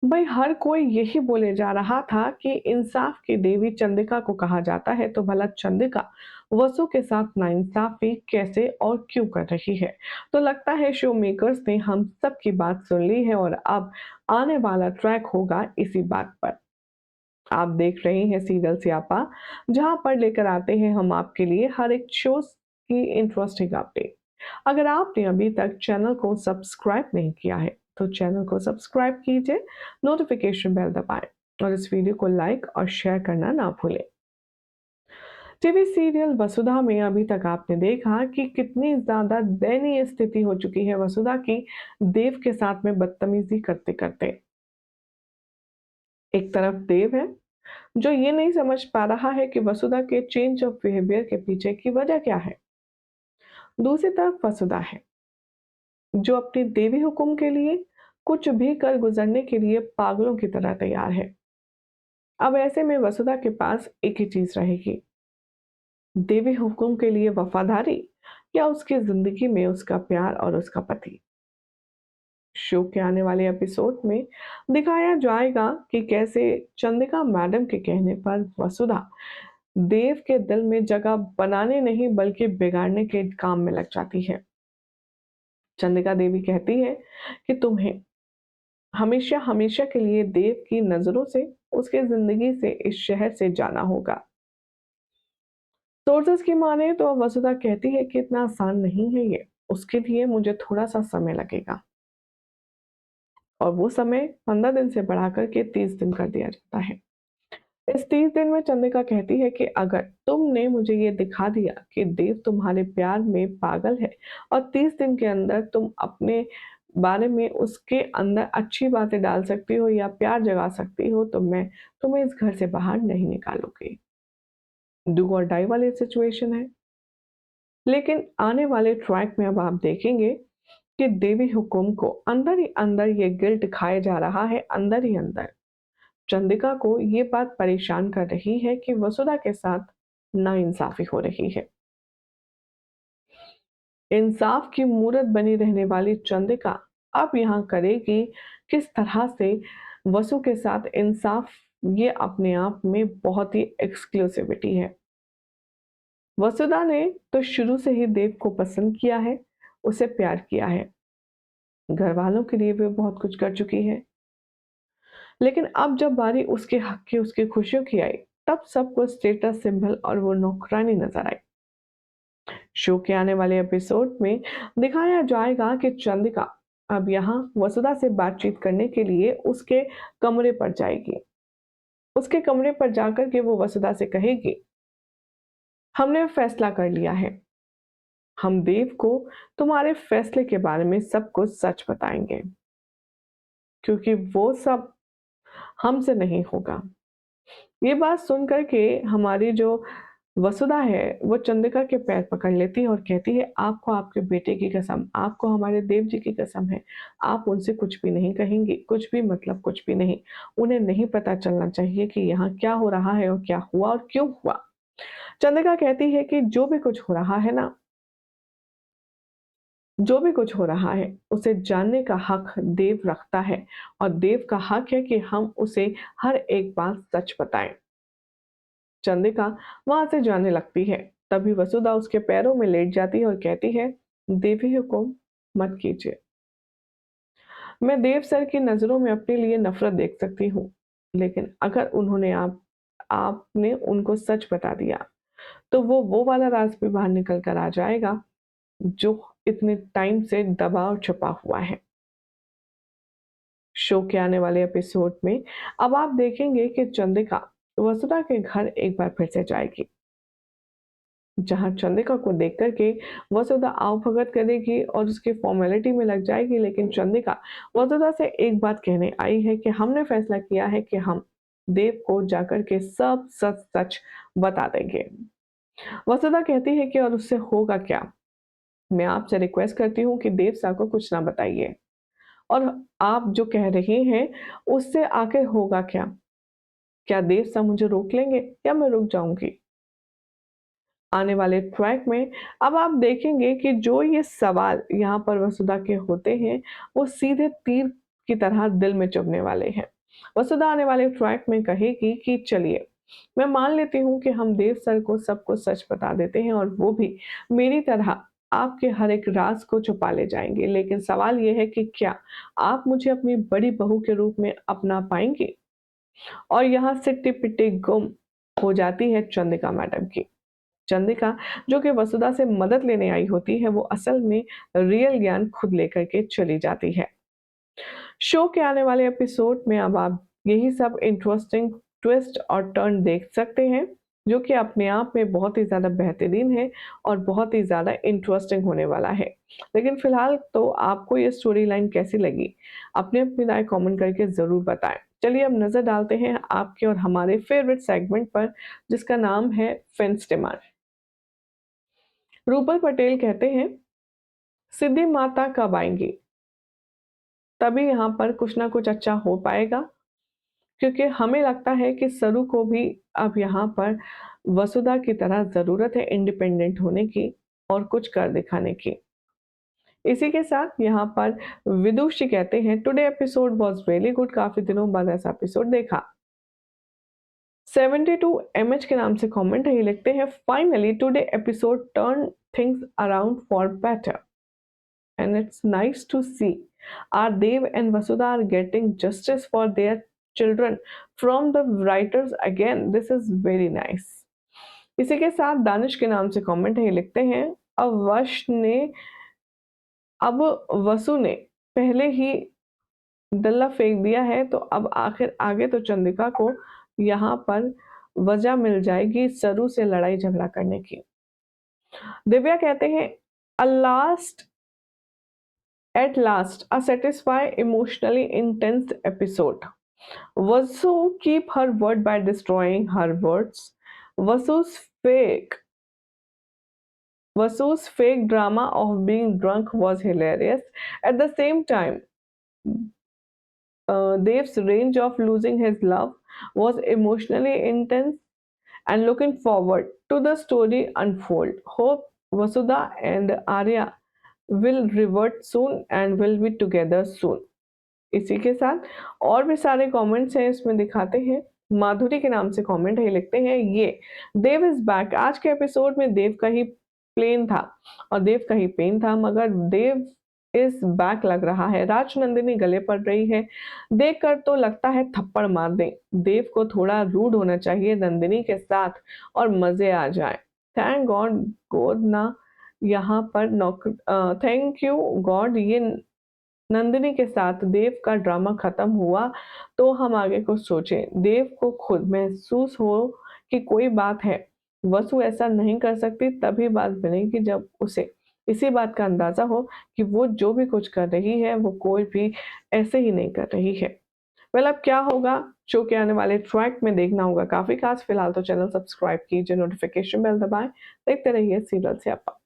भाई हर कोई यही बोले जा रहा था कि इंसाफ की देवी चंद्रिका को कहा जाता है, तो भला चंद्रिका वसु के साथ नाइंसाफी कैसे और क्यों कर रही है? तो लगता है शो मेकर्स ने हम सब की बात सुन ली है और अब आने वाला ट्रैक होगा इसी बात पर। आप देख रहे हैं सीरियल स्यापा, जहां पर लेकर आते हैं हम आपके लिए हर एक शो की इंटरेस्टिंग अपडेट। अगर आपने अभी तक चैनल को सब्सक्राइब नहीं किया है, तो चैनल को सब्सक्राइब कीजिए, नोटिफिकेशन बेल दबाएं और इस वीडियो को लाइक और शेयर करना ना भूलें। टीवी सीरियल वसुधा में अभी तक आपने देखा कि कितनी ज्यादा दयनीय स्थिति हो चुकी है वसुधा की, देव के साथ में बदतमीजी करते करते। एक तरफ देव है जो ये नहीं समझ पा रहा है कि वसुधा के चेंज ऑफ बिहेवियर के पीछे की वजह क्या है। दूसरी तरफ वसुधा है जो अपनी देवी हुक्म के लिए कुछ भी कर गुजरने के लिए पागलों की तरह तैयार है। अब ऐसे में वसुधा के पास एक ही चीज रहेगी, देवी हुक्म के लिए वफादारी या उसकी जिंदगी में उसका प्यार और उसका पति। शो के आने वाले एपिसोड में दिखाया जाएगा कि कैसे चंद्रिका मैडम के कहने पर वसुधा देव के दिल में जगह बनाने नहीं बल्कि बिगाड़ने के काम में लग जाती है। चंद्रिका देवी कहती है कि तुम्हें हमेशा हमेशा के लिए देव की नजरों से, उसके जिंदगी से, इस शहर से जाना होगा। सोर्सेस की माने तो वसुधा कहती है कि इतना आसान नहीं है ये, उसके लिए मुझे थोड़ा सा समय लगेगा। और वो समय 15 दिन से बढ़ाकर के 30 दिन कर दिया जाता है। इस 30 दिन में चंद्रिका कहती है कि अगर तुमने मुझे ये दिखा दिया कि देव तुम्हारे प्यार में पागल है और 30 दिन के अंदर तुम अपने बारे में उसके अंदर अच्छी बातें डाल सकती हो या प्यार जगा सकती हो, तो मैं तुम्हें इस घर से बाहर नहीं निकालूंगी। डू और डाई वाली सिचुएशन है। लेकिन आने वाले ट्रैक में अब आप देखेंगे कि देवी हुकुम को अंदर ही अंदर ये गिल्ट खाया जा रहा है, अंदर ही अंदर। चंद्रिका को ये बात परेशान कर रही है कि वसुधा के साथ नाइंसाफी हो रही है। इंसाफ की मूरत बनी रहने वाली चंद्रिका अब यहाँ करेगी किस तरह से वसु के साथ इंसाफ, ये अपने आप में बहुत ही एक्सक्लूसिविटी है। वसुधा ने तो शुरू से ही देव को पसंद किया है, उसे प्यार किया है, घर वालों के लिए भी बहुत कुछ कर चुकी है। लेकिन अब जब बारी उसके हक की, उसकी खुशियों की आई, तब सबको स्टेटस सिंबल और वो नौकरानी नजर आई। शो के आने वाले एपिसोड में दिखाया जाएगा कि चंद्रिका अब यहाँ वसुधा से बातचीत करने के लिए उसके कमरे पर जाएगी। उसके कमरे पर जाकर के वो वसुधा से कहेगी, हमने फैसला कर लिया है, हम देव को तुम्हारे फैसले के बारे में सब कुछ सच बताएंगे, क्योंकि वो सब हमसे नहीं होगा। ये बात सुनकर के हमारी जो वसुधा है वो चंद्रिका के पैर पकड़ लेती है और कहती है, आपको आपके बेटे की कसम, आपको हमारे देव जी की कसम है, आप उनसे कुछ भी नहीं कहेंगी, कुछ भी मतलब कुछ भी नहीं। उन्हें नहीं पता चलना चाहिए कि यहाँ क्या हो रहा है और क्या हुआ और क्यों हुआ। चंद्रिका कहती है कि जो भी कुछ हो रहा है ना, जो भी कुछ हो रहा है उसे जानने का हक देव रखता है और देव का हक है कि हम उसे हर एक बात सच बताएं। चंद्रिका वहां से जाने लगती है, तभी वसुधा उसके पैरों में लेट जाती है और कहती है, देवी हुकुम मत कीजिए। मैं देव सर की नजरों में अपने लिए नफरत देख सकती हूँ, लेकिन अगर उन्होंने आपने उनको सच बता दिया, तो वो वाला राज भी बाहर निकल कर आ जाएगा जो इतने टाइम से दबा और छुपा हुआ है। शो के आने वाले एपिसोड में अब आप देखेंगे कि चंद्रिका वसुधा के घर एक बार फिर से जाएगी, जहां चंद्रिका को देख करके वसुधा आओ भगत करेगी और उसकी फॉर्मेलिटी में लग जाएगी। लेकिन चंद्रिका वसुधा से एक बात कहने आई है कि हमने फैसला किया है कि हम देव को जाकर के सब सच सच बता देंगे। वसुधा कहती है कि और उससे होगा क्या? मैं आपसे रिक्वेस्ट करती हूँ कि देव साहब को कुछ ना बताइए, और आप जो कह रहे हैं उससे आखिर होगा क्या? क्या देव साहब मुझे रोक लेंगे या मैं रुक जाऊंगी? आने वाले ट्रैक में अब आप देखेंगे कि जो ये सवाल यहाँ पर वसुधा के होते हैं, वो सीधे तीर की तरह दिल में चुभने वाले हैं। वसुधा आने वाले ट्रैक में कहेगी कि चलिए, मैं मान लेती हूँ कि हम देव सर को सब कुछ सच बता देते हैं और वो भी मेरी तरह आपके हर एक राज को छुपा ले जाएँगे। लेकिन सवाल ये है कि क्या आप मुझे अपनी बड़ी बहू के रूप में अपना पाएँगे? और यहाँ से टिप-टिक गुम हो जाती है चंद्रिका मैडम की। चंद्रिका जो कि वसुधा से मदद लेने आई होती है, वो असल में रियल ज्ञान खुद लेकर के चली जाती है। शो के आने वाले एपिसोड में अब आप यही सब इंटरेस्टिंग ट्विस्ट और टर्न देख सकते हैं, जो कि अपने आप में बहुत ही ज़्यादा बेहतरीन है और बहुत ही ज़्यादा इंटरेस्टिंग होने वाला है। लेकिन फ़िलहाल तो आपको ये स्टोरी लाइन कैसी लगी? अपनी-अपनी राय कमेंट करके ज़रूर बताएँ। चलिए अब नज़र डालते हैं आपके और हमारे फ़ेवरेट सेगमेंट पर, जिसका नाम है फेंस डिमांड। रूपल पटेल कहते हैं, सिद्धि माता कब आएँगी? तभी यहाँ पर कुछ ना कुछ अच्छा हो पाएगा, क्योंकि हमें लगता है कि सरू को भी अब यहाँ पर वसुधा की तरह ज़रूरत है इंडिपेंडेंट होने की और कुछ कर दिखाने की। इसी के साथ यहाँ पर विदुष जी कहते हैं, today episode was really good, काफ़ी दिनों बाद ऐसा एपिसोड देखा। 72 एमएच के नाम से कमेंट है, ये लिखते हैं, finally today episode turn things around for better and it's nice to see our Dev and Vasudha are getting justice for their children from the writers again. This is very nice. इसी के साथ दानिश के नाम से comment है, ये लिखते हैं, अब वसु ने पहले ही दल्ला फेंक दिया है, तो अब आखिर आगे तो चंद्रिका को यहाँ पर वजह मिल जाएगी सरू से लड़ाई झगड़ा करने की। दिव्या कहते हैं, last At last, a satisfying, emotionally intense episode. Vasu keep her word by destroying her words. Vasu's fake Vasu's fake drama of being drunk was hilarious. At the same time, Dev's range of losing his love was emotionally intense and looking forward to the story unfold. Hope Vasudha and Arya will revert soon and will be together soon. इसी के साथ और भी सारे comments हैं इसमें दिखाते हैं। माधुरी के नाम से कमेंट है, ये लिखते हैं, ये देव इज बैक। आज के एपिसोड में देव का ही प्लेन था और देव का ही पेन था, मगर देव इज बैक लग रहा है। राजनंदिनी गले पड़ रही है, देखकर तो लगता है थप्पड़ मार दें। देव को थोड़ा रूड होना चाहिए नंदिनी के साथ और मजे आ जाए। थैंक गॉड गॉड ना यहाँ पर थैंक यू गॉड ये नंदिनी के साथ देव का ड्रामा खत्म हुआ, तो हम आगे कुछ सोचें। देव को खुद महसूस हो कि कोई बात है, वसु ऐसा नहीं कर सकती, तभी बात बनेगी जब उसे इसी बात का अंदाजा हो कि वो जो भी कुछ कर रही है, वो कोई भी ऐसे ही नहीं कर रही है। वेल अब क्या होगा, शो के आने वाले ट्रैक में देखना होगा काफ़ी खास। फिलहाल तो चैनल सब्सक्राइब कीजिए, नोटिफिकेशन बेल दबाएँ, देखते रहिए सीरियल से आप।